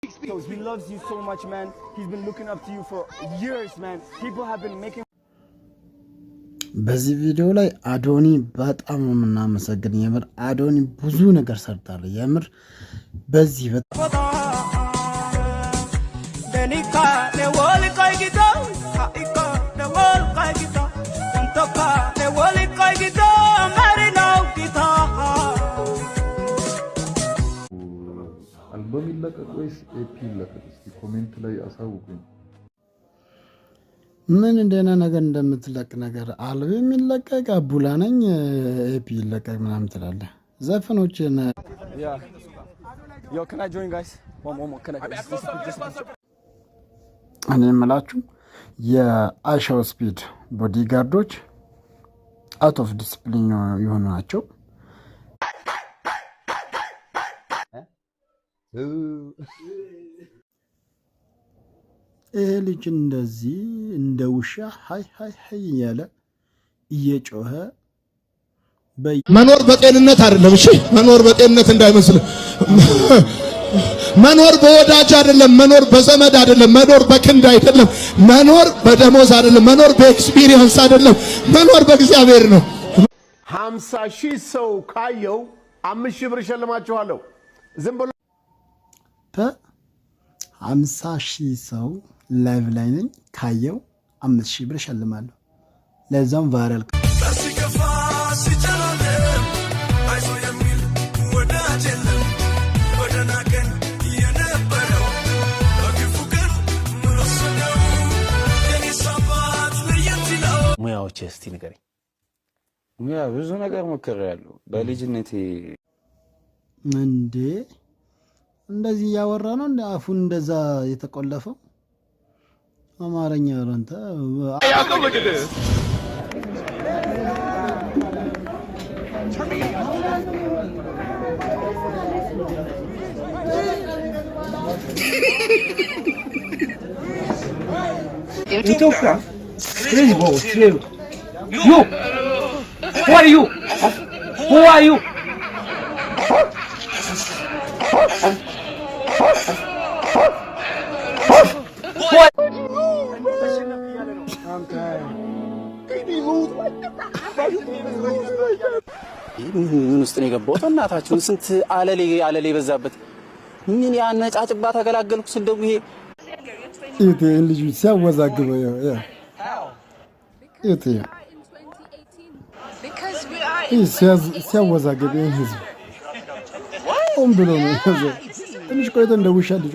He loves you so much, man. He's been looking up to you for years, man. People have been making በዚህ ቪዲዮ ላይ አዶኒ በጣም እናመሰግን የምር አዶኒ ብዙ ነገር ሰርታለ የምር በዚህ በኒካ ለወል ቆይቶ ሃይቆ ለወል ቆይቶ እንተካ ለወል ቆይቶ ማሪናው ኪታ አልበም ይለቀቅ ወይስ ኤፒ ይለቀቅ? እስቲ ኮሜንት ላይ አሳውቁኝ። ምን እንደና ነገር እንደምትለቅ ነገር አልበም ይለቀቅ አቡላ ነኝ ኤፒ ይለቀቅ ምናምን ትላለህ ዘፈኖችን Yo, can I join, guys? One more. Can I just እኔ የምላችሁ የአይሻው ስፒድ ቦዲጋርዶች አውት ኦፍ ዲስፕሊን የሆኑ ናቸው። ይሄ ልጅ እንደዚህ እንደ ውሻ ሃይ እያለ እየጮኸ መኖር በጤንነት አይደለም። እሺ መኖር በጤንነት እንዳይመስል። መኖር በወዳጅ አይደለም፣ መኖር በዘመድ አይደለም፣ መኖር በክንድ አይደለም፣ መኖር በደሞዝ አይደለም፣ መኖር በኤክስፒሪየንስ አይደለም፣ መኖር በእግዚአብሔር ነው። 50,000 ሰው ካየው 5,000 ብር ሸልማችኋለሁ። ዝም ብሎ 50,000 ሰው ላይቭ ላይ ነኝ ካየው 5,000 ብር ሸልማለሁ። ለዛም ቫይራል ሙያዎች እስቲ ንገረኝ። ሙያ ብዙ ነገር ሞክሬያለሁ በልጅነቴ። እንዴ እንደዚህ ያወራ ነው እንደ አፉን እንደዛ የተቆለፈው አማርኛ ረንተ ኢትዮጵያ Please go, chill. You! Who are you? Who are you? ምን ውስጥ ነው የገባው? እናታችሁን ስንት አለሌ በዛበት ምን ያነጫጭባ ተገላገልኩ ስል ደግሞ ይሄ ልጅ ሲያወዛግበው ሲያወዛግብ ይሄን ህዝብ ብሎ ነው ትንሽ ቆይቶ እንደ ውሻ ልጅ